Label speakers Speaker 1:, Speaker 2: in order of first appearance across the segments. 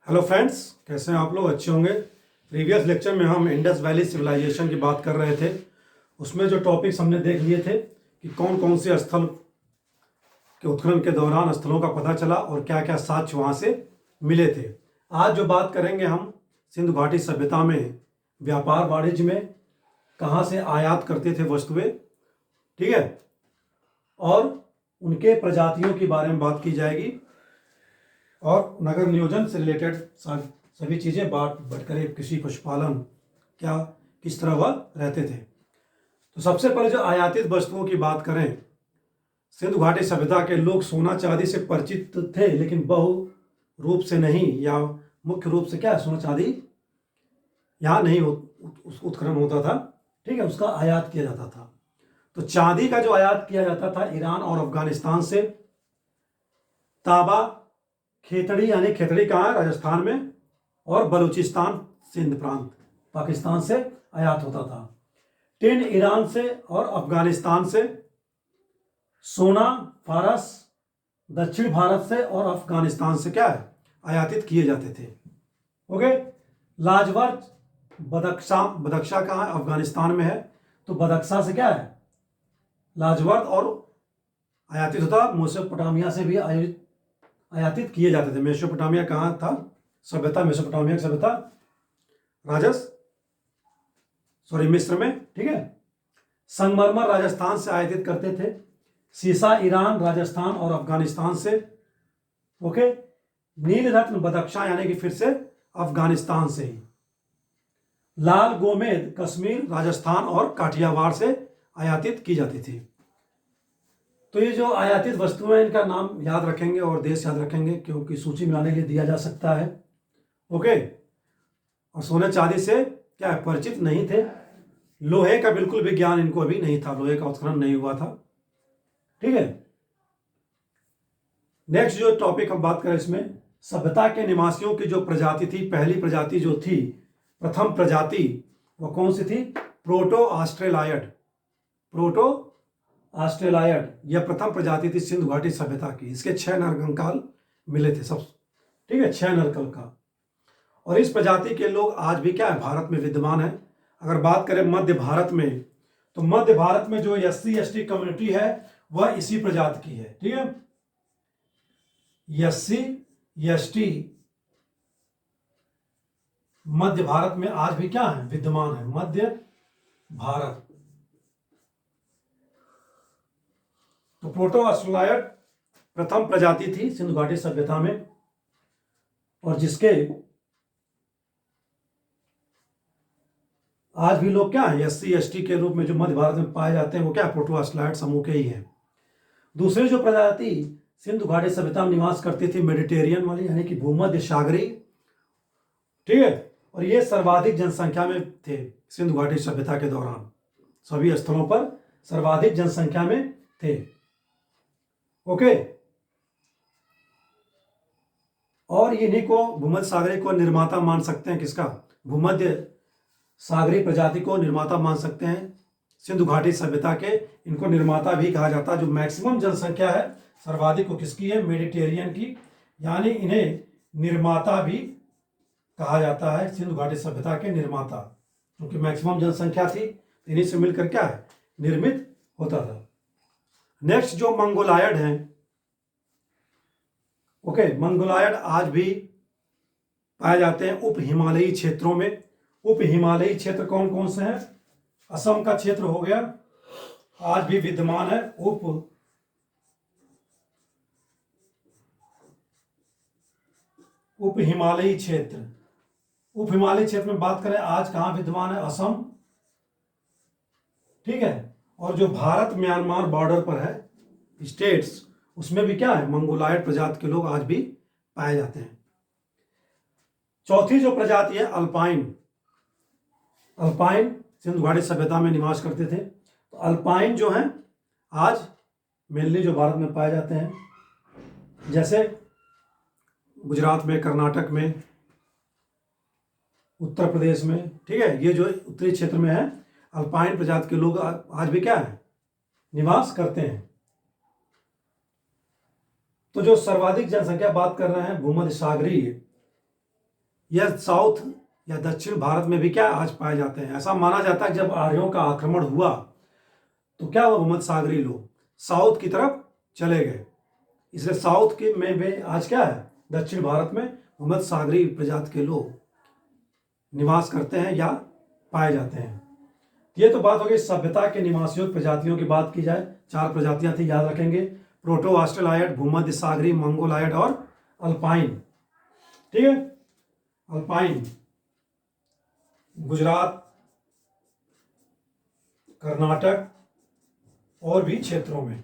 Speaker 1: Hello friends, कैसे हैं आप लोग? अच्छे होंगे। प्रीवियस लेक्चर में हम इंडस वैली सिविलाइजेशन की बात कर रहे थे। उसमें जो टॉपिक्स हमने देख लिए थे कि कौन कौन से स्थल के उत्खनन के दौरान स्थलों का पता चला और क्या क्या साक्ष्य वहाँ से मिले थे। आज जो बात करेंगे हम सिंधु घाटी सभ्यता में व्यापार वाणिज्य में कहाँ से आयात करते थे वस्तुएं, ठीक है, और उनके प्रजातियों के बारे में बात की जाएगी और नगर नियोजन से रिलेटेड सभी चीज़ें बढ़ कर कृषि पशुपालन क्या किस तरह वह रहते थे। तो सबसे पहले जो आयातित वस्तुओं की बात करें, सिंधु घाटी सभ्यता के लोग सोना चांदी से परिचित थे, लेकिन बहु रूप से नहीं, या मुख्य रूप से क्या सोना चांदी यहाँ नहीं उत्खनन होता था, ठीक है, उसका आयात किया जाता था। तो चांदी का जो आयात किया जाता था ईरान और अफगानिस्तान से। तांबा खेतड़ी, यानी खेतड़ी कहाँ है? राजस्थान में। और बलूचिस्तान सिंध प्रांत पाकिस्तान से आयात होता था। टिन ईरान से और अफगानिस्तान से। सोना फारस दक्षिण भारत से और अफगानिस्तान से क्या है? आयातित किए जाते थे। ओके। लाजवर्त बदख्शा कहाँ है? अफगानिस्तान में है। तो बदख्शा से क्या है? लाजवर्त और आयातित होता। मेसोपोटामिया से भी आयातित किए जाते थे। मेसोपोटामिया कहाँ था? सभ्यता मेसोपोटामिया की सभ्यता मिस्र में, ठीक है। संगमरमर राजस्थान से आयातित करते थे। सीसा ईरान, राजस्थान और अफगानिस्तान से। ओके। नील रत्न बदख्शा, यानी कि फिर से अफगानिस्तान से ही। लाल गोमेद कश्मीर, राजस्थान और काठियावाड़ से आयातित की जाती थी। तो ये जो आयातित वस्तुएं हैं, इनका नाम याद रखेंगे और देश याद रखेंगे, क्योंकि सूची में लाने के लिए दिया जा सकता है। ओके। और सोने चांदी से क्या है? परिचित नहीं थे। लोहे का बिल्कुल भी ज्ञान इनको अभी नहीं था, लोहे का उत्खनन नहीं हुआ था, ठीक है। नेक्स्ट जो टॉपिक हम बात करें, इसमें सभ्यता के निवासियों की जो प्रजाति थी, पहली प्रजाति जो थी, प्रथम प्रजाति, वो कौन सी थी? प्रोटो ऑस्ट्रेलायड। प्रोटो ऑस्ट्रेलायड यह प्रथम प्रजाति थी सिंधु घाटी सभ्यता की। इसके 6 नरकंकाल मिले थे सब, ठीक है, 6 नरकंकाल। और इस प्रजाति के लोग आज भी क्या है? भारत में विद्यमान है। अगर बात करें मध्य भारत में, तो मध्य भारत में जो SC/ST कम्युनिटी है वह इसी प्रजाति की है, ठीक है। SC/ST मध्य भारत में आज भी क्या है? विद्यमान है। मध्य भारत। तो प्रोटो ऑस्ट्रेलायड प्रथम प्रजाति थी सिंधु घाटी सभ्यता में, और जिसके आज भी लोग क्या है? SC/ST के रूप में जो मध्य भारत में पाए जाते हैं वो क्या? प्रोटो ऑस्ट्रेलायड समूह के ही हैं। दूसरी जो प्रजाति सिंधु घाटी सभ्यता में निवास करती थी, मेडिटेरियन वाली, यानी कि भूमध्य सागरी, ठीक है। और ये सर्वाधिक जनसंख्या में थे सिंधु घाटी सभ्यता के दौरान। सभी स्थलों पर सर्वाधिक जनसंख्या में थे। ओके। और इन्हीं को भूमध्य सागरी को निर्माता मान सकते हैं। किसका? भूमध्य सागरी प्रजाति को निर्माता मान सकते हैं सिंधु घाटी सभ्यता के। इनको निर्माता भी कहा जाता है। जो मैक्सिमम जनसंख्या है सर्वाधिक को किसकी है? मेडिटेरियन की, यानी इन्हें निर्माता भी कहा जाता है, सिंधु घाटी सभ्यता के निर्माता, क्योंकि मैक्सिमम जनसंख्या थी, इन्हीं से मिलकर क्या है? निर्मित होता था। नेक्स्ट जो मंगोलायड हैं, ओके, मंगोलायड आज भी पाए जाते हैं उप हिमालयी क्षेत्रों में। उप हिमालयी क्षेत्र कौन कौन से हैं? असम का क्षेत्र हो गया, आज भी विद्यमान है। उप हिमालयी क्षेत्र। उप हिमालयी क्षेत्र में बात करें, आज कहां विद्यमान है? असम, ठीक है। और जो भारत म्यांमार बॉर्डर पर है स्टेट्स, उसमें भी क्या है? मंगोलायड प्रजाति के लोग आज भी पाए जाते हैं। चौथी जो प्रजाति है अल्पाइन। अल्पाइन सिंधु घाटी सभ्यता में निवास करते थे। तो अल्पाइन जो हैं आज मेनली जो भारत में पाए जाते हैं, जैसे गुजरात में, कर्नाटक में, उत्तर प्रदेश में, ठीक है, ये जो उत्तरी क्षेत्र में है, अल्पाइन प्रजाति के लोग आज भी क्या है? निवास करते हैं। तो जो सर्वाधिक जनसंख्या बात कर रहे हैं भूमध्य सागरीय, यह साउथ या दक्षिण भारत में भी क्या आज पाए जाते हैं। ऐसा माना जाता है जब आर्यों का आक्रमण हुआ तो क्या हुआ, भूमध्य सागरीय लोग साउथ की तरफ चले गए, इसलिए साउथ के में आज क्या है, दक्षिण भारत में भूमध्य सागरीय प्रजाति के लोग निवास करते हैं या पाए जाते हैं। ये तो बात हो गई सभ्यता के निवासियों प्रजातियों की बात की जाए, 4 प्रजातियां थी, याद रखेंगे, प्रोटो ऑस्ट्रेलाइड, भूमध्य सागरीय, मंगोलाइड और अल्पाइन। ठीक है, अल्पाइन गुजरात, कर्नाटक और भी क्षेत्रों में।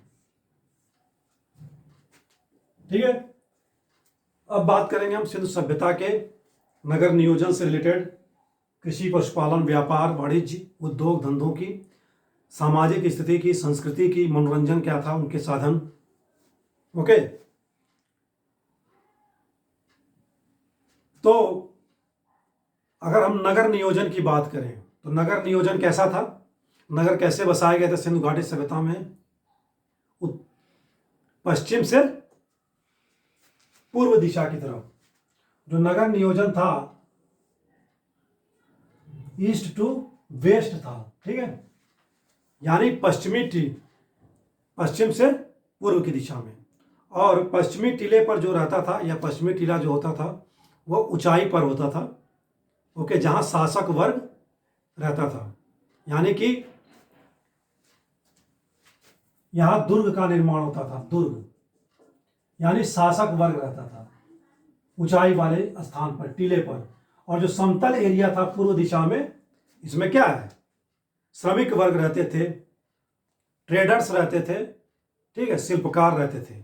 Speaker 1: ठीक है, अब बात करेंगे हम सिंधु सभ्यता के नगर नियोजन से रिलेटेड, कृषि, पशुपालन, व्यापार, वाणिज्य, उद्योग धंधों की, सामाजिक स्थिति की, संस्कृति की, मनोरंजन क्या था, उनके साधन। ओके, तो अगर हम नगर नियोजन की बात करें तो नगर नियोजन कैसा था, नगर कैसे बसाए गए थे सिंधु घाटी सभ्यता में। पश्चिम से पूर्व दिशा की तरफ जो नगर नियोजन था, ईस्ट टू वेस्ट था। ठीक है, यानी पश्चिम से पूर्व की दिशा में, और पश्चिमी टीले पर जो रहता था या पश्चिमी टीला जो होता था वो ऊंचाई पर होता था। ओके, जहां शासक वर्ग रहता था, यानी कि यहां दुर्ग का निर्माण होता था, दुर्ग यानी शासक वर्ग रहता था ऊंचाई वाले स्थान पर, टीले पर। और जो समतल एरिया था पूर्व दिशा में, इसमें क्या है, श्रमिक वर्ग रहते थे, ट्रेडर्स रहते थे, ठीक है, शिल्पकार रहते थे,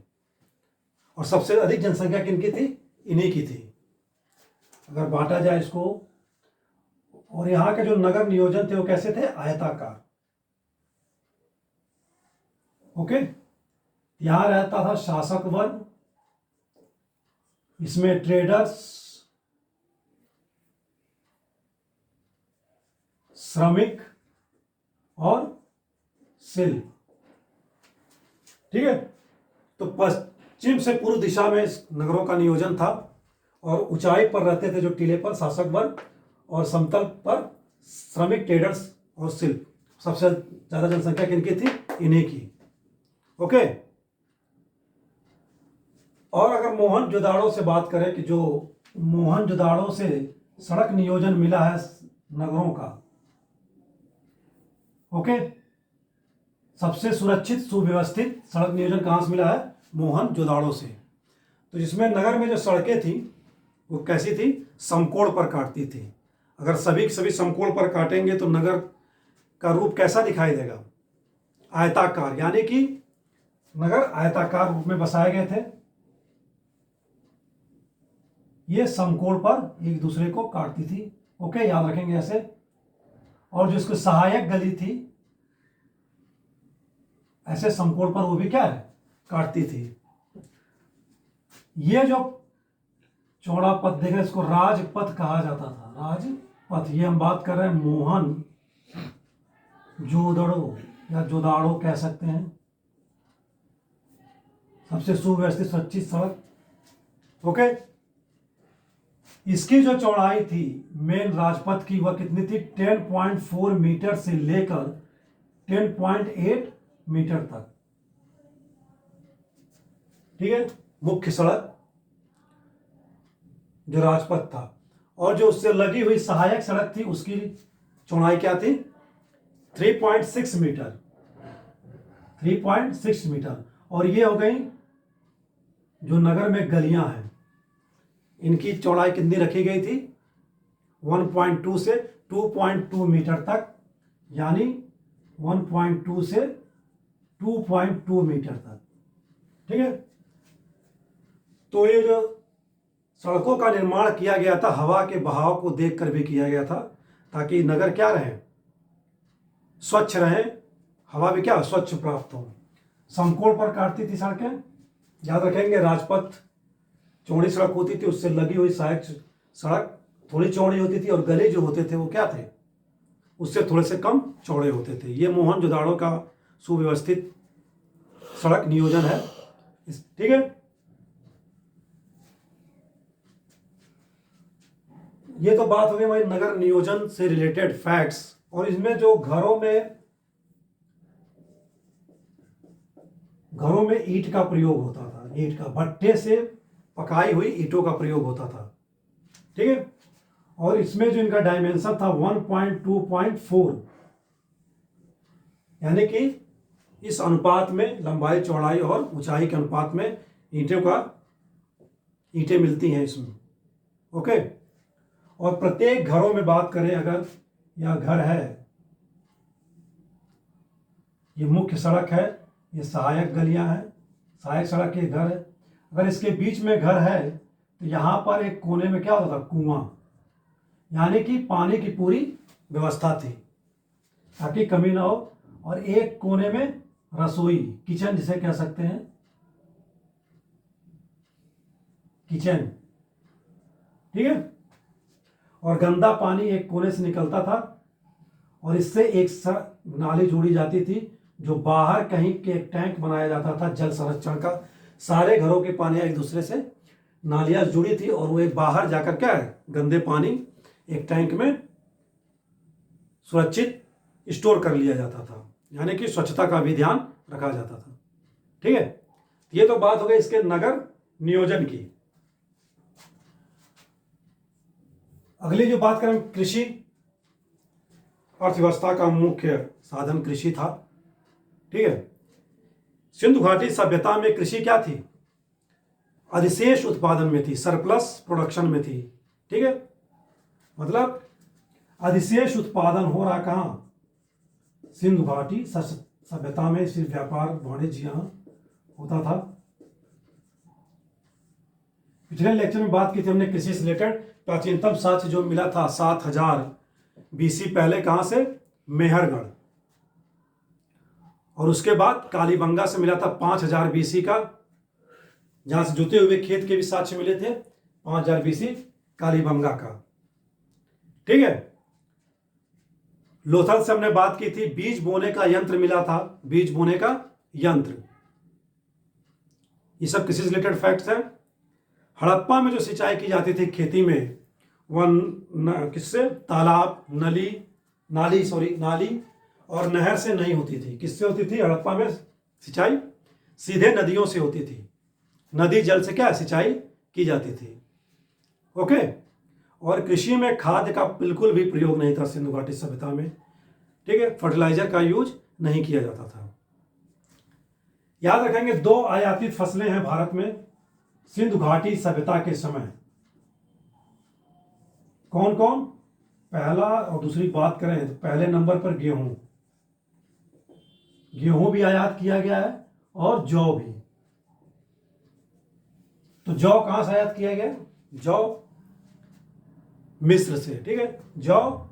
Speaker 1: और सबसे अधिक जनसंख्या किनकी थी, इन्हीं की थी। अगर बांटा जाए इसको, और यहाँ के जो नगर नियोजन थे वो कैसे थे, आयताकार। ओके, यहां रहता था शासक वर्ग, इसमें ट्रेडर्स, श्रमिक और शिल्प। ठीक है, तो पश्चिम से पूर्व दिशा में नगरों का नियोजन था, और ऊंचाई पर रहते थे जो टीले पर शासक वर्ग, और समतल पर श्रमिक, ट्रेडर्स और शिल्प। सबसे ज्यादा जनसंख्या किनकी थी, इन्हीं की। ओके, और अगर मोहनजोदाड़ो से बात करें कि जो मोहनजोदाड़ो से सड़क नियोजन मिला है नगरों का, ओके, सबसे सुरक्षित सुव्यवस्थित सड़क नियोजन कहां से मिला है, मोहनजोदाड़ो से। तो जिसमें नगर में जो सड़कें थी वो कैसी थी, समकोण पर काटती थी। अगर सभी समकोण पर काटेंगे तो नगर का रूप कैसा दिखाई देगा, आयताकार, यानी कि नगर आयताकार रूप में बसाए गए थे। ये समकोण पर एक दूसरे को काटती थी। ओके, याद रखेंगे ऐसे। और जो इसको सहायक गली थी, ऐसे समकोण पर वो भी क्या है, काटती थी। ये जो चौड़ा पथ देख रहे हैं, इसको राजपथ कहा जाता था, राजपथ। ये हम बात कर रहे हैं मोहन जोदड़ो या जोदाड़ो कह सकते हैं, सबसे सुव्यवस्थित सुरक्षित सड़क। ओके, इसकी जो चौड़ाई थी मेन राजपथ की, वह कितनी थी, 10.4 मीटर से लेकर 10.8 मीटर तक। ठीक है, मुख्य सड़क जो राजपथ था, और जो उससे लगी हुई सहायक सड़क थी उसकी चौड़ाई क्या थी, 3.6 मीटर, 3.6 मीटर। और ये हो गई जो नगर में गलियां हैं, इनकी चौड़ाई कितनी रखी गई थी, 1.2 से 2.2 मीटर तक, यानी 1.2 से 2.2 मीटर तक। ठीक है, तो ये जो सड़कों का निर्माण किया गया था हवा के बहाव को देखकर भी किया गया था, ताकि नगर क्या रहे, स्वच्छ रहे, हवा भी क्या स्वच्छ प्राप्त हो। समकोण पर काटती थी सड़कें, याद रखेंगे, राजपथ चौड़ी सड़क होती थी, उससे लगी हुई सहायक सड़क थोड़ी चौड़ी होती थी, और गली जो होते थे वो क्या थे, उससे थोड़े से कम चौड़े होते थे। ये मोहनजोदाड़ो का सुव्यवस्थित सड़क नियोजन है। ठीक है, ये तो बात हो गई हमारी नगर नियोजन से रिलेटेड फैक्ट्स। और इसमें जो घरों में ईंट का प्रयोग होता था, ईंट का भट्ठे से पकाई हुई ईंटों का प्रयोग होता था, ठीक है। और इसमें जो इनका डायमेंशन था 1.2.4, यानी कि इस अनुपात में लंबाई चौड़ाई और ऊंचाई के अनुपात में ईंटें मिलती हैं इसमें, ओके। और प्रत्येक घरों में बात करें, अगर यह घर है, ये मुख्य सड़क है, ये सहायक गलियां हैं, सहायक सड़क के घर है। अगर इसके बीच में घर है तो यहाँ पर एक कोने में क्या होता था, कुआं, यानी कि पानी की पूरी व्यवस्था थी ताकि कमी ना हो। और एक कोने में रसोई, किचन जिसे कह सकते हैं, किचन, ठीक है। और गंदा पानी एक कोने से निकलता था और इससे एक नाली जोड़ी जाती थी, जो बाहर कहीं के एक टैंक बनाया जाता था जल संरक्षण का। सारे घरों के पानी एक दूसरे से नालियां जुड़ी थी और वो एक बाहर जाकर क्या है, गंदे पानी एक टैंक में सुरक्षित स्टोर कर लिया जाता था, यानी कि स्वच्छता का भी ध्यान रखा जाता था, ठीक है। ये तो बात हो गई इसके नगर नियोजन की। अगली जो बात करें, कृषि अर्थव्यवस्था का मुख्य साधन कृषि था, ठीक है। सिंधु घाटी सभ्यता में कृषि क्या थी, अधिशेष उत्पादन में थी, सरप्लस प्रोडक्शन में थी, ठीक है। मतलब अधिशेष उत्पादन हो रहा कहां, सिंधु घाटी सभ्यता में। सिर्फ व्यापार वाणिज्य यहां होता था। पिछले लेक्चर में बात की थी हमने कृषि से रिलेटेड। प्राचीनतम साक्ष्य जो मिला था 7000 BC पहले, कहां से, मेहरगढ़। और उसके बाद कालीबंगा से मिला था 5000 BC का, जहां से जुते हुए खेत के भी साक्ष्य मिले थे, 5000 BC कालीबंगा का, ठीक है। लोथल से हमने बात की थी, बीज बोने का यंत्र मिला था, बीज बोने का यंत्र। ये सब किसी से रिलेटेड फैक्ट्स हैं। हड़प्पा में जो सिंचाई की जाती थी खेती में, वह किससे, तालाब, नाली और नहर से नहीं होती थी। किससे होती थी हड़प्पा में सिंचाई, सीधे नदियों से होती थी। नदी जल से क्या सिंचाई की जाती थी, ओके। और कृषि में खाद का बिल्कुल भी प्रयोग नहीं था सिंधु घाटी सभ्यता में, ठीक है। फर्टिलाइजर का यूज नहीं किया जाता था। याद रखेंगे 2 आयातित फसलें हैं भारत में सिंधु घाटी सभ्यता के समय। कौन कौन, पहला और दूसरी बात करें तो पहले नंबर पर गेहूं भी आयात किया गया है, और जौ भी। तो जौ कहां से आयात किया गया, जौ मिस्र से, ठीक है, जौ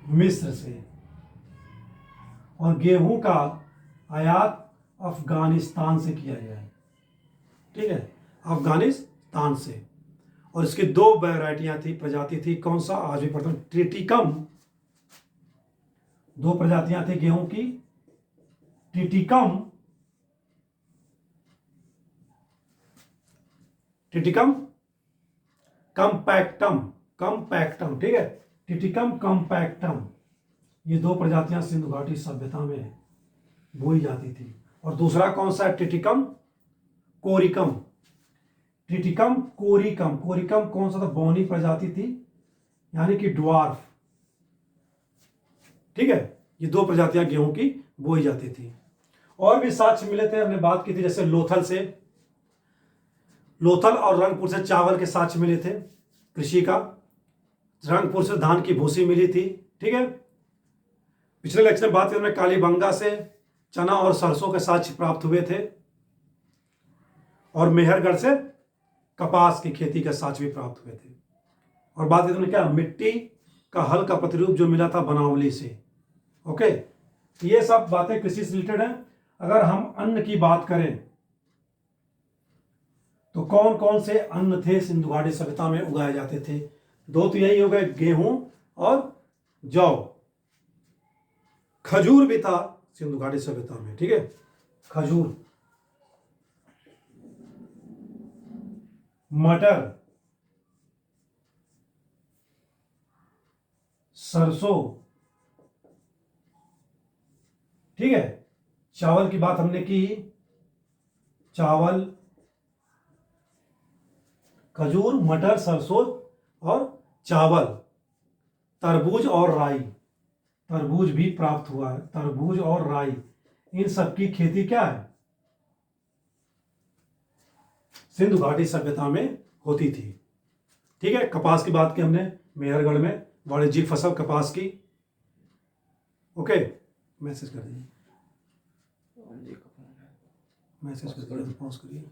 Speaker 1: मिस्र से। और गेहूं का आयात अफगानिस्तान से किया गया है, ठीक है, अफगानिस्तान से। और इसकी 2 वैरायटियां थी, प्रजाति थी। कौन सा, आज भी पढ़ता हूं, ट्रिटिकम। 2 प्रजातियां थी गेहूं की, ट्रिटिकम कंपैक्टम, ठीक है, ट्रिटिकम कंपैक्टम। ये 2 प्रजातियां सिंधु घाटी सभ्यता में बोई जाती थी। और दूसरा कौन सा है, ट्रिटिकम कोरिकम। कोरिकम कौन सा था, बौनी प्रजाति थी, यानी कि ड्वार्फ, ठीक है। ये 2 प्रजातियां गेहूं की बोई जाती थी। और भी साक्ष्य मिले थे, हमने बात की थी, जैसे लोथल और रंगपुर से चावल के साक्ष्य मिले थे कृषि का। रंगपुर से धान की भूसी मिली थी, ठीक है। पिछले लेक्चर में बात की हमने कालीबंगा से चना और सरसों के साक्ष्य प्राप्त हुए थे, और मेहरगढ़ से कपास की खेती के साक्ष्य भी प्राप्त हुए थे। और बात की क्या, मिट्टी का हल का प्रतिरूप जो मिला था बनावली से, ओके। ये सब बातें कृषि से रिलेटेड हैं। अगर हम अन्न की बात करें तो कौन कौन से अन्न थे सिंधु घाटी सभ्यता में उगाए जाते थे, 2 तो यही हो गए, गेहूं और जौ। खजूर भी था सिंधु घाटी सभ्यता में, ठीक है, खजूर, मटर, सरसों, ठीक है। चावल की बात हमने की, चावल, खजूर, मटर, सरसों और चावल। तरबूज और राई, तरबूज भी प्राप्त हुआ है, तरबूज और राई, इन सब की खेती क्या है, सिंधु घाटी सभ्यता में होती थी। ठीक है। कपास की बात की हमने, मेहरगढ़ में वाणिज्यिक फसल कपास की। ओके, मैसेज कर दीजिए, मैसेज कर दीजिए, पॉज करिए।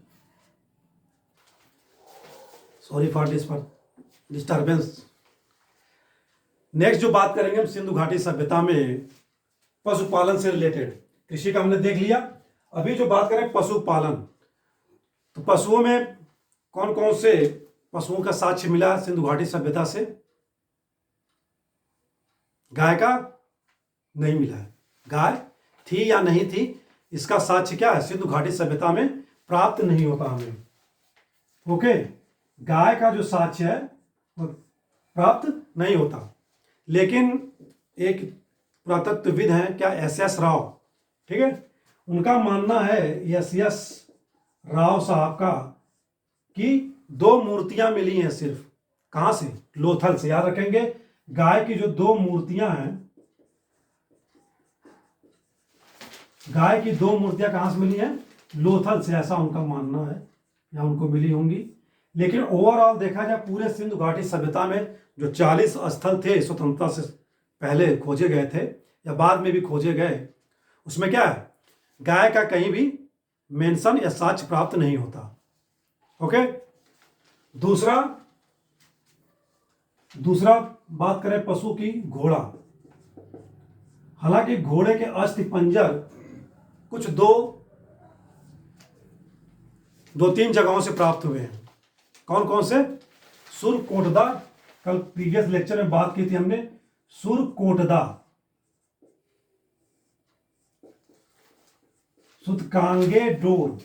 Speaker 1: Sorry for disturbance. नेक्स्ट जो बात करेंगे हम सिंधु घाटी सभ्यता में पशुपालन से रिलेटेड, कृषि का हमने देख लिया। अभी जो बात करें पशुपालन, तो पशुओं में कौन कौन से पशुओं का साक्ष्य मिला सिंधु घाटी सभ्यता से? गाय का नहीं मिला है। गाय थी या नहीं थी, इसका साक्ष्य क्या है, सिंधु घाटी सभ्यता में प्राप्त नहीं होता हमें। ओके, गाय का जो साक्ष्य है वो प्राप्त नहीं होता। लेकिन एक पुरातत्वविद हैं, क्या, एस राव, ठीक है, उनका मानना है, एस राव साहब का, कि 2 मूर्तियां मिली हैं सिर्फ। कहां से? लोथल से। याद रखेंगे, गाय की जो 2 मूर्तियां हैं, गाय की 2 मूर्तियां कहां से मिली हैं? लोथल से, ऐसा उनका मानना है, या उनको मिली होंगी। लेकिन ओवरऑल देखा जाए पूरे सिंधु घाटी सभ्यता में जो 40 स्थल थे स्वतंत्रता से पहले खोजे गए थे या बाद में भी खोजे गए, उसमें क्या है, गाय का कहीं भी मेंशन या साक्ष्य प्राप्त नहीं होता। ओके। दूसरा बात करें पशु की, घोड़ा। हालांकि घोड़े के अस्थि पंजर कुछ दो तीन जगहों से प्राप्त हुए हैं। कौन कौन से? सुरकोटदा, कल प्रीवियस लेक्चर में बात की थी हमने, सुरकोटदा, सुतकांगे डोर,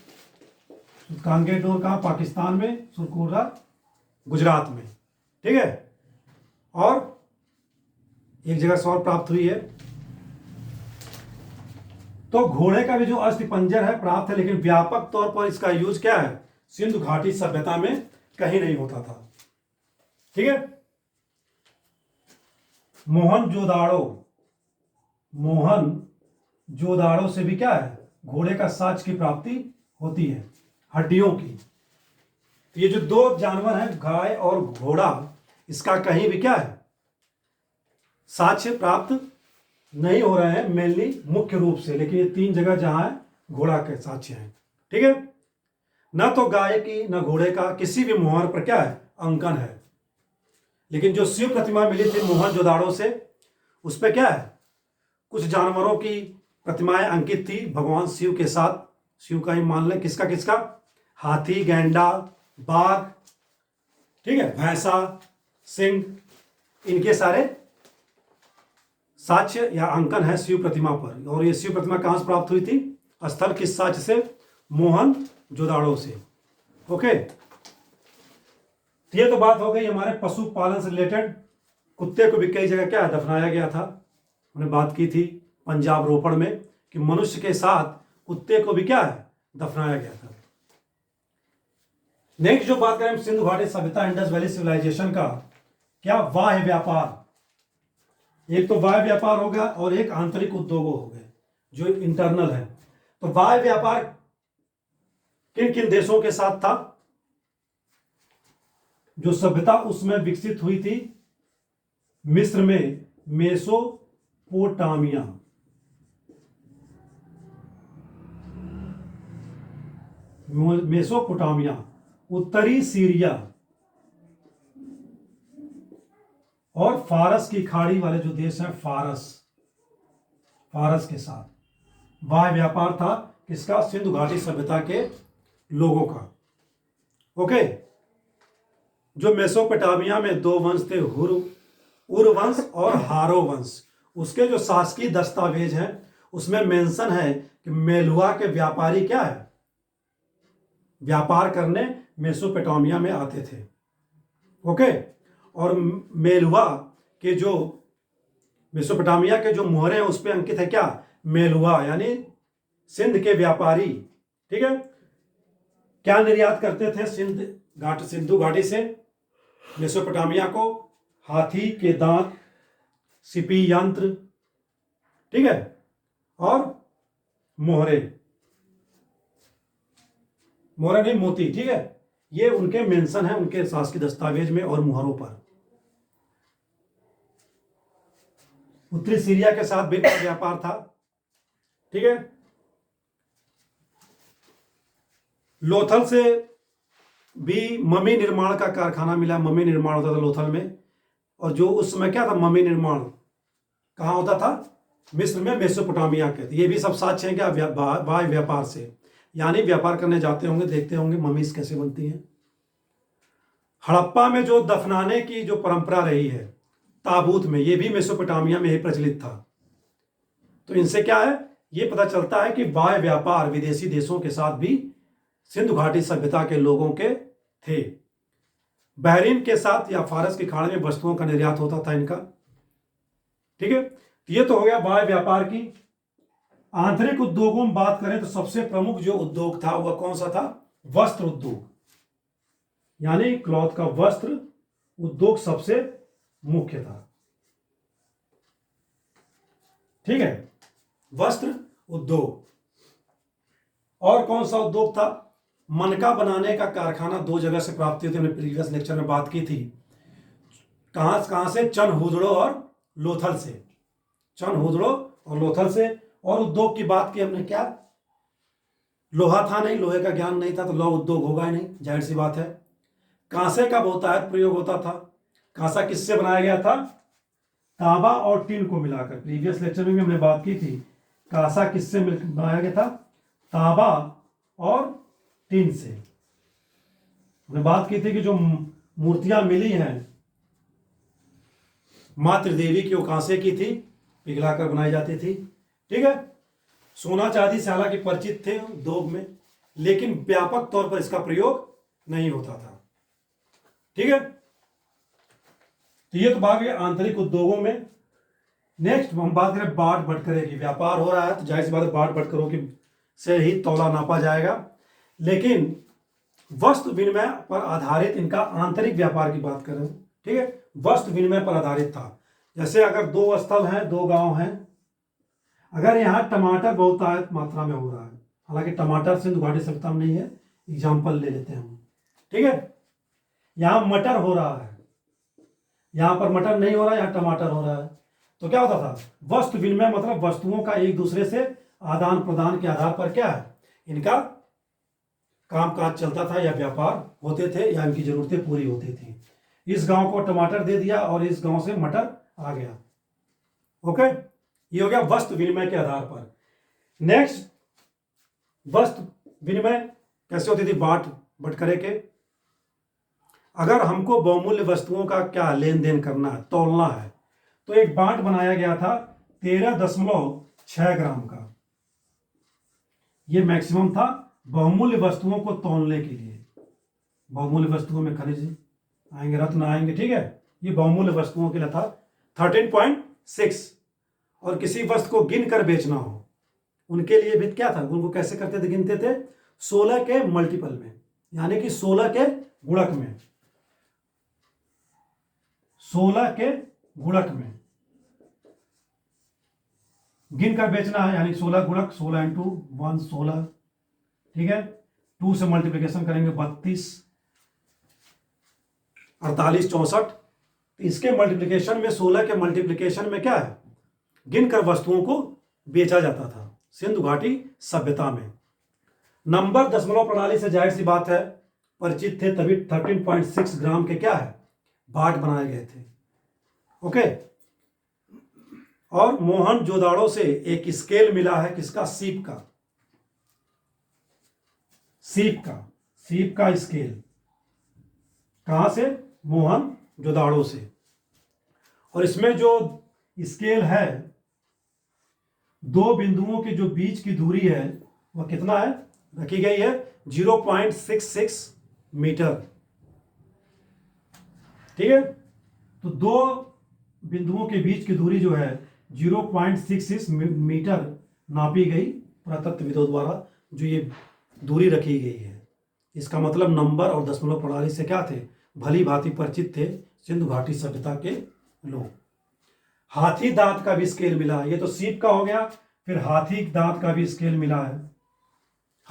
Speaker 1: सुतकांगे डोर कहां? पाकिस्तान में, सुरकोटदा गुजरात में, ठीक है। और एक जगह से और प्राप्त हुई है। तो घोड़े का भी जो अस्थि पंजर है प्राप्त है, लेकिन व्यापक तौर पर इसका यूज क्या है, सिंधु घाटी सभ्यता में कहीं नहीं होता था। ठीक है। मोहनजोदाड़ो से भी क्या है, घोड़े का साक्ष्य की प्राप्ति होती है, हड्डियों की। तो ये जो 2 जानवर हैं, गाय और घोड़ा, इसका कहीं भी क्या है, साक्ष्य प्राप्त नहीं हो रहे हैं, मेनली मुख्य रूप से। लेकिन ये 3 जगह जहां है, घोड़ा के साक्ष्य हैं। ठीक है। न तो गाय की न घोड़े का किसी भी मोहर पर क्या है, अंकन है। लेकिन जो शिव प्रतिमा मिली थी मोहनजोदाड़ो से, उस पर क्या है, कुछ जानवरों की प्रतिमाएं अंकित थी भगवान शिव के साथ। शिव का ही मान लें, किसका किसका, हाथी, गैंडा, बाघ, ठीक है, भैंसा, सिंह, इनके सारे साक्ष्य या अंकन है शिव प्रतिमा पर। और ये शिव प्रतिमा कहां से प्राप्त हुई थी? स्थल किस साक्ष्य से? मोहनजोदाड़ो से। ओके, ये तो बात हो गई हमारे पशुपालन से रिलेटेड। कुत्ते को भी कई जगह क्या दफनाया गया था, हमने बात की थी पंजाब रोपड़ में, कि मनुष्य के साथ कुत्ते को भी क्या है, दफनाया गया था। नेक्स्ट जो बात करें सिंधु घाटी सभ्यता, इंडस वैली सिविलाइजेशन का, क्या, वाह्य व्यापार। एक तो वाह्य व्यापार हो गया और एक आंतरिक उद्योगों हो गए जो इंटरनल है। तो वाह्य व्यापार किन किन देशों के साथ था? जो सभ्यता उसमें विकसित हुई थी मिस्र में, मेसोपोटामिया, मेसोपोटामिया, उत्तरी सीरिया और फारस की खाड़ी वाले जो देश हैं, फारस के साथ वाह्य व्यापार था। किसका? सिंधु घाटी सभ्यता के लोगों का। ओके। जो मेसोपोटामिया में 2 वंश थे, उर वंश और हारो वंश, उसके जो शासकीय दस्तावेज हैं उसमें मेंशन है कि मेलुआ के व्यापारी क्या है, व्यापार करने मेसोपोटामिया में आते थे। ओके। और मेलुआ के जो मेसोपोटामिया के जो मोहरे हैं उस पर अंकित है क्या, मेलुहा, यानी सिंध के व्यापारी। ठीक है, क्या निर्यात करते थे सिंधु घाटी से मेसोपोटामिया को, हाथी के दांत, सिपी यंत्र, ठीक है, और मोहरे, मोहरे नहीं मोती, ठीक है, ये उनके मेंशन है उनके शासकीय दस्तावेज में और मुहरों पर। उत्तरी सीरिया के साथ भी व्यापार था। ठीक है, लोथल से भी मम्मी निर्माण का कारखाना मिला, मम्मी निर्माण होता था लोथल में। और जो उस समय क्या था, मम्मी निर्माण कहाँ होता था, मिस्र में, मेसोपोटामिया के। ये भी सब साक्ष्य हैं क्या, वाय व्यापार से, यानी व्यापार करने जाते होंगे, देखते होंगे मम्मीज कैसे बनती हैं। हड़प्पा में जो दफनाने की जो परंपरा रही है ताबूत में, ये भी मेसोपोटामिया में ही प्रचलित था। तो इनसे क्या है, ये पता चलता है कि वाय व्यापार विदेशी देशों के साथ भी सिंधु घाटी सभ्यता के लोगों के थे। बहरीन के साथ या फारस के खाड़ी में वस्तुओं का निर्यात होता था इनका। ठीक है, ये तो हो गया वाय व्यापार की। आंतरिक उद्योगों में बात करें तो सबसे प्रमुख जो उद्योग था वह कौन सा था, वस्त्र उद्योग, यानी क्लॉथ का वस्त्र उद्योग सबसे मुख्य था। ठीक है, वस्त्र उद्योग। और कौन सा उद्योग था, मनका बनाने का कारखाना दो जगह से प्राप्त हुई थी, हमने प्रीवियस लेक्चर में बात की थी। कहां से, चनहुदड़ो और लोथल से, चनहुदड़ो और लोथल से। और उद्योग की बात की हमने, क्या लोहा था नहीं, लोहे का ज्ञान नहीं था तो लौह उद्योग होगा ही नहीं, जाहिर सी बात है। कांसे का बहुतायत प्रयोग होता था। कांसा किससे बनाया गया था, तांबा और टिन को मिलाकर। प्रीवियस लेक्चर में भी हमने बात की थी, कांसा किससे बनाया गया था, तांबा और टिन से। हमने बात की थी कि जो मूर्तियां मिली हैं माँ त्रिदेवी की, वो कांसे की थी, पिघलाकर बनाई जाती थी। ठीक है, सोना चांदी से हालांकि परिचित थे उद्योग में, लेकिन व्यापक तौर पर इसका प्रयोग नहीं होता था। ठीक है, तो ये तो बात है आंतरिक उद्योगों में। नेक्स्ट हम बात करें बाट बटकरे की। व्यापार हो रहा है तो जाहिर सी बात है बाट बटकरों की से ही तौला नापा जाएगा, लेकिन वस्तु विनिमय पर आधारित इनका आंतरिक व्यापार की बात करें, ठीक है, वस्तु विनिमय पर आधारित था। जैसे अगर दो स्थल हैं, दो गांव हैं, अगर यहाँ टमाटर बहुतायत मात्रा में हो रहा है, हालांकि टमाटर सिंधु घाटी सभ्यता में नहीं है, एग्जाम्पल ले लेते हैं हम। ठीक है, यहाँ मटर हो रहा है, यहाँ पर मटर नहीं हो रहा है, यहाँ टमाटर हो रहा है। तो क्या होता था, वस्तु विनिमय मतलब वस्तुओं का एक दूसरे से आदान प्रदान के आधार पर क्या है, इनका कामकाज चलता था या व्यापार होते थे या इनकी जरूरतें पूरी होती थी। इस गांव को टमाटर दे दिया और इस गांव से मटर आ गया। ओके, ये हो गया वस्तु विनिमय के आधार पर। नेक्स्ट, वस्तु विनिमय कैसे होती थी बाट बटकरे के। अगर हमको बहुमूल्य वस्तुओं का क्या लेन देन करना है, तौलना है, तो एक बाट बनाया गया था 13.6 ग्राम का। यह मैक्सिमम था बहुमूल्य वस्तुओं को तौलने के लिए। बहुमूल्य वस्तुओं में खनिज आएंगे, रत्न आएंगे, ठीक है, ये बहुमूल्य वस्तुओं के लिए था 13.6। और किसी वस्तु को गिन कर बेचना हो उनके लिए भी क्या था, उनको कैसे करते थे, गिनते थे 16 के मल्टीपल में, यानी कि 16 के गुणक में, 16 के गुणक में गिन कर बेचना है, यानी 16 गुणक, 16 इंटू 1 16, ठीक है, 2 से मल्टीप्लिकेशन करेंगे 32, 48 64। इसके मल्टीप्लिकेशन में, 16 के मल्टीप्लिकेशन में क्या है, गिनकर वस्तुओं को बेचा जाता था सिंधु घाटी सभ्यता में। नंबर दशमलव प्रणाली से जाहिर सी बात है परिचित थे, तभी 13.6 ग्राम के क्या है बाट बनाए गए थे। ओके, और मोहन जोदाड़ो से एक स्केल मिला है, किसका, सीप का, सीप का स्केल। कहां से, मोहन जोदाड़ो से। और इसमें जो स्केल है, दो बिंदुओं के जो बीच की दूरी है वह कितना है, रखी गई है 0.66 मीटर। ठीक है, तो दो बिंदुओं के बीच की दूरी जो है 0.66 मीटर नापी गई पुरातत्वविदों द्वारा, जो ये दूरी रखी गई है। इसका मतलब नंबर और दशमलव प्रणाली से क्या थे, भली भांति परिचित थे सिंधु घाटी सभ्यता के लोग। हाथी दांत का भी स्केल मिला, ये तो सीप का हो गया, फिर हाथी दांत का भी स्केल मिला है।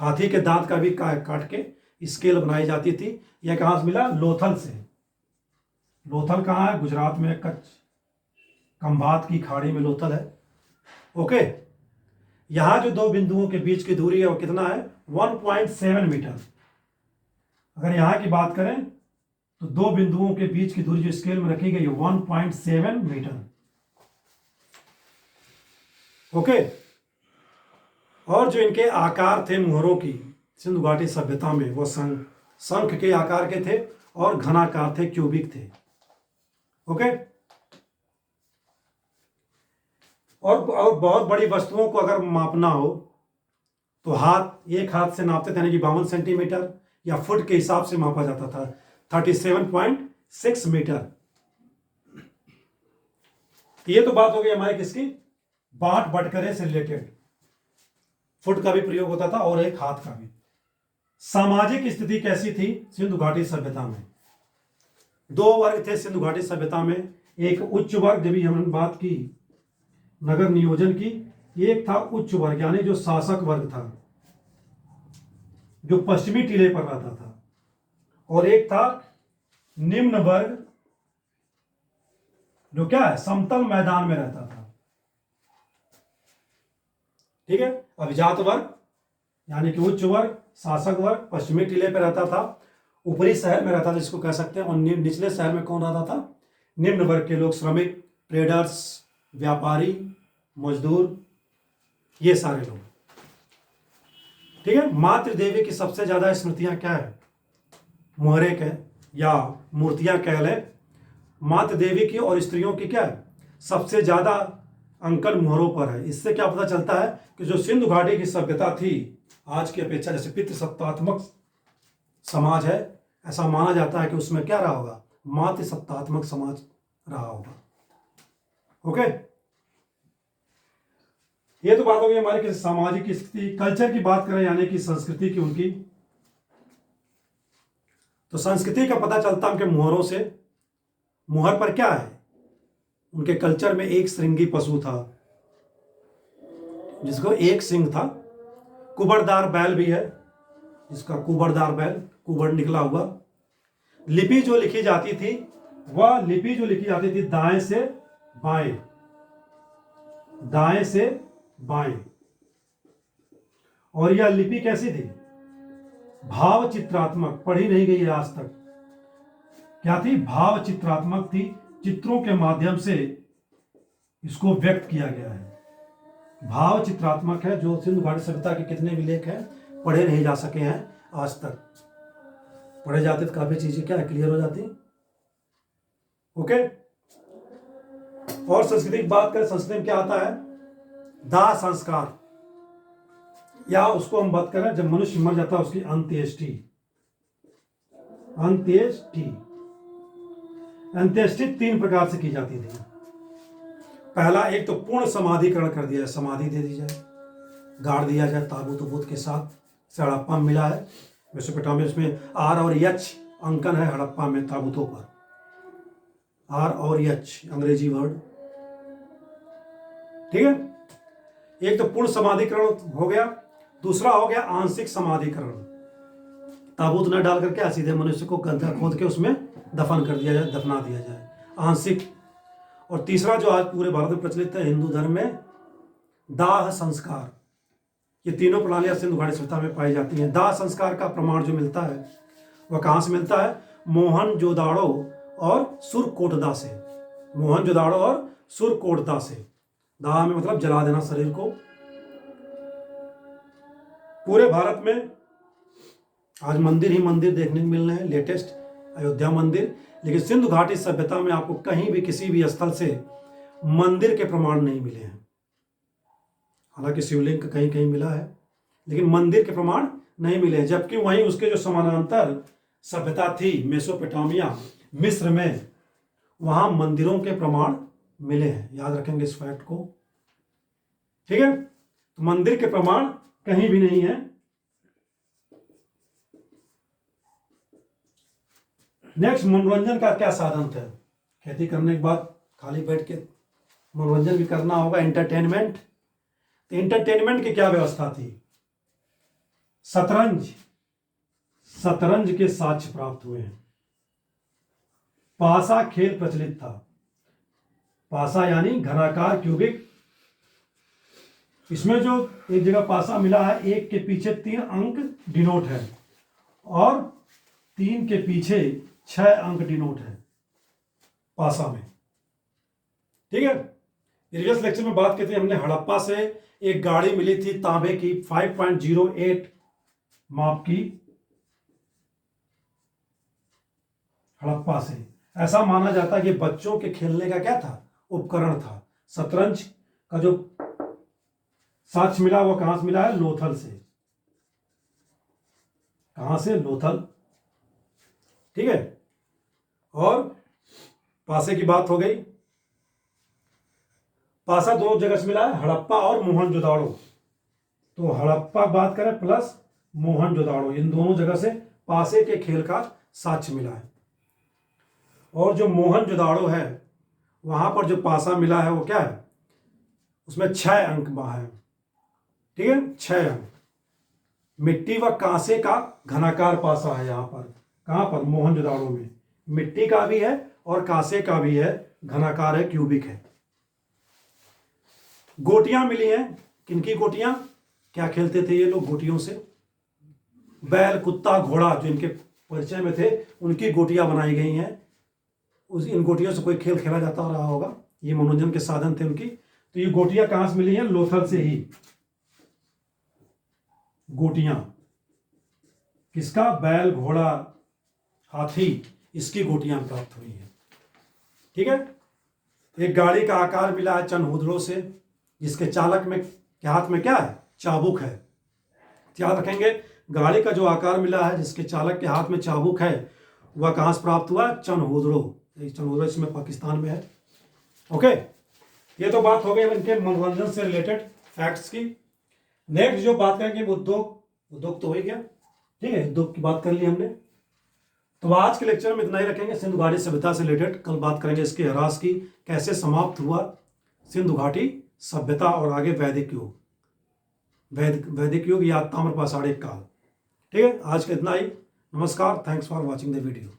Speaker 1: हाथी के दांत का भी काट के स्केल बनाई जाती थी। यह कहां से मिला, लोथल से। लोथल कहाँ है, गुजरात में, कच्छ खंभात की खाड़ी में लोथल है। ओके, यहां जो दो बिंदुओं के बीच की दूरी है वो कितना है, 1.7 मीटर। अगर यहां की बात करें तो दो बिंदुओं के बीच की दूरी जो स्केल में रखी गई है 1.7 मीटर। ओके, और जो इनके आकार थे मुहरों की सिंधु घाटी सभ्यता में, वो शंख के आकार के थे और घनाकार थे, क्यूबिक थे। ओके, और बहुत बड़ी वस्तुओं को अगर मापना हो तो एक हाथ से नापते थे, यानी कि 52 सेंटीमीटर, या फुट के हिसाब से मापा जाता था 37.6 मीटर। ये तो बात हो गई हमारे किसकी, बांट बटकरे से रिलेटेड। फुट का भी प्रयोग होता था और एक हाथ का भी। सामाजिक स्थिति कैसी थी सिंधु घाटी सभ्यता में, दो वर्ग थे सिंधु घाटी सभ्यता में। एक उच्च वर्ग, जब भी हमने बात की नगर नियोजन की, एक था उच्च वर्ग यानी जो शासक वर्ग था, जो पश्चिमी टीले पर रहता था, और एक था निम्न वर्ग, जो क्या है, समतल मैदान में रहता था। ठीक है, अभिजात वर्ग यानी कि उच्च वर्ग, शासक वर्ग पश्चिमी टीले पर रहता था, ऊपरी शहर में रहता था जिसको कह सकते हैं, और निचले शहर में कौन रहता था, निम्न वर्ग के लोग, श्रमिक, ट्रेडर्स, व्यापारी, मजदूर, ये सारे लोग। ठीक है, मातृ देवी की सबसे ज्यादा स्मृतियां क्या है, मुहरे के या मूर्तियां कह लें, मातृ देवी की और स्त्रियों की क्या है, सबसे ज्यादा अंकन मुहरों पर है। इससे क्या पता चलता है कि जो सिंधु घाटी की सभ्यता थी आज की अपेक्षा, जैसे पितृसत्तात्मक समाज है, ऐसा माना जाता है कि उसमें क्या रहा होगा, मातृसत्तात्मक समाज रहा होगा। ओके, ये तो बात हो गई हमारे किसी सामाजिक स्थिति। कल्चर की बात करें यानी कि संस्कृति की उनकी, तो संस्कृति का पता चलता है उनके मुहरों से। मुहर पर क्या है, उनके कल्चर में एक श्रृंगी पशु था जिसको एक सिंह था, कुबड़दार बैल भी है जिसका कुबड़दार बैल, कुबड़ निकला हुआ। लिपि जो लिखी जाती थी, वह लिपि जो लिखी जाती थी दाएं से बाएं, दाएं से बाएं। और यह लिपि कैसी थी, भाव चित्रात्मक, पढ़ी नहीं गई है आज तक। क्या थी, भाव चित्रात्मक थी, चित्रों के माध्यम से इसको व्यक्त किया गया है। भाव चित्रात्मक है, जो सिंधु घाटी सभ्यता के कितने भी लेख हैं पढ़े नहीं जा सके हैं आज तक। पढ़े जाते तो काफी चीजें क्या क्लियर हो जाती। ओके, और संस्कृति की बात करें, संस्कृति में क्या आता है, दाह संस्कार, या उसको हम बात करें जब मनुष्य मर जाता है उसकी अंत्येष्टि। अंत्येष्टि, अंत्येष्टि 3 प्रकार से की जाती थी। पहला, एक तो पूर्ण समाधिकरण कर दिया जाए, समाधि दे दी जाए, गाड़ दिया जाए ताबूत उबूत के साथ। से हड़प्पा में मिला है, मेसोपोटामिया में आर और यच अंकन है हड़प्पा में ताबूतों पर, आर और यच अंग्रेजी वर्ड। ठीक है, एक तो पूर्ण समाधिकरण हो गया, दूसरा हो गया आंशिक समाधिकरण, ताबूत न डाल करके सीधे मनुष्य को गड्ढा खोद के उसमें दफन कर दिया जाए, दफना दिया जाए, आंशिक। और तीसरा जो आज पूरे भारत में प्रचलित है हिंदू धर्म में, दाह संस्कार। ये तीनों प्रणालियां सिंधु घाटी सभ्यता में पाई जाती हैं। दाह संस्कार का प्रमाण जो मिलता है वह कहां से मिलता है, मोहनजोदाड़ो और सुरकोटदा से। मोहनजोदाड़ो और सुरकोटदा से। दाह में मतलब जला देना शरीर को। पूरे भारत में आज मंदिर ही मंदिर देखने को मिल रहे हैं, लेटेस्ट अयोध्या मंदिर, लेकिन सिंधु घाटी सभ्यता में आपको कहीं भी किसी भी स्थल से मंदिर के प्रमाण नहीं मिले हैं। हालांकि शिवलिंग कहीं कहीं मिला है, लेकिन मंदिर के प्रमाण नहीं मिले। जबकि वहीं उसके जो समानांतर सभ्यता थी मेसोपोटामिया, मिस्र में, वहां मंदिरों के प्रमाण मिले हैं। याद रखेंगे इस फैक्ट को, ठीक है। तो मंदिर के प्रमाण कहीं भी नहीं है। नेक्स्ट, मनोरंजन का क्या साधन था? खेती करने के बाद खाली बैठ के मनोरंजन भी करना होगा, एंटरटेनमेंट। तो एंटरटेनमेंट की क्या व्यवस्था थी? शतरंज, शतरंज के साक्ष्य प्राप्त हुए हैं। पासा खेल प्रचलित था। पासा यानी घनाकार क्यूबिक। इसमें जो एक जगह पासा मिला है, एक के पीछे 3 अंक डिनोट है और 3 के पीछे 6 अंक डिनोट है पासा में, ठीक है। प्रीवियस लेक्चर में बात की थी हमने, हड़प्पा से एक गाड़ी मिली थी तांबे की 5.08 माप की, हड़प्पा से। ऐसा माना जाता है कि बच्चों के खेलने का क्या था? उपकरण था। शतरंज का जो साक्ष्य मिला वो कहां से मिला है? लोथल से। कहां से? लोथल, ठीक है। और पासे की बात हो गई। पासा 2 जगह से मिला है, हड़प्पा और मोहनजोदाड़ो। तो हड़प्पा बात करें प्लस मोहनजोदाड़ो, इन दोनों जगह से पासे के खेल का साक्ष्य मिला है। और जो मोहनजोदाड़ो है वहां पर जो पासा मिला है वो क्या है? उसमें 6 अंक है, ठीक है, 6 अंक। मिट्टी व कांसे का घनाकार पासा है यहाँ पर। कहां पर? मोहनजोदाड़ो में। मिट्टी का भी है और कांसे का भी है, घनाकार है, क्यूबिक है। गोटियां मिली हैं। किनकी गोटियां? क्या खेलते थे ये लोग गोटियों से? बैल, कुत्ता, घोड़ा जो इनके परिचय में थे उनकी गोटियां बनाई गई हैं। इन गोटियों से कोई खेल खेला जाता रहा होगा, ये मनोरंजन के साधन थे उनकी। तो ये गोटियां कहां से मिली हैं? लोथल से ही। गोटियां किसका? बैल, घोड़ा, हाथी, इसकी गोटियां प्राप्त हुई हैं, ठीक है। एक गाड़ी का आकार मिला है चनहुदड़ो से, जिसके चालक में के हाथ में क्या है? चाबुक है। याद रखेंगे, गाड़ी का जो आकार मिला है जिसके चालक के हाथ में चाबुक है वह कहां से प्राप्त हुआ? चनहुदड़ो। चनहुदड़ो इसमें पाकिस्तान में है, ओके। ये तो बात हो गई इनके मनोरंजन से रिलेटेड फैक्ट्स की। नेक्स्ट जो बात करेंगे उद्योग तो हो ही गया, ठीक है, उद्योग की बात कर ली हमने। तो आज के लेक्चर में इतना ही रखेंगे। सिंधु घाटी सभ्यता से रिलेटेड कल बात करेंगे इसके ह्रास की, कैसे समाप्त हुआ सिंधु घाटी सभ्यता और आगे वैदिक युग, वैदिक युग या ताम्रपाषाणिक काल, ठीक है। आज का इतना ही। नमस्कार, thanks for watching the video.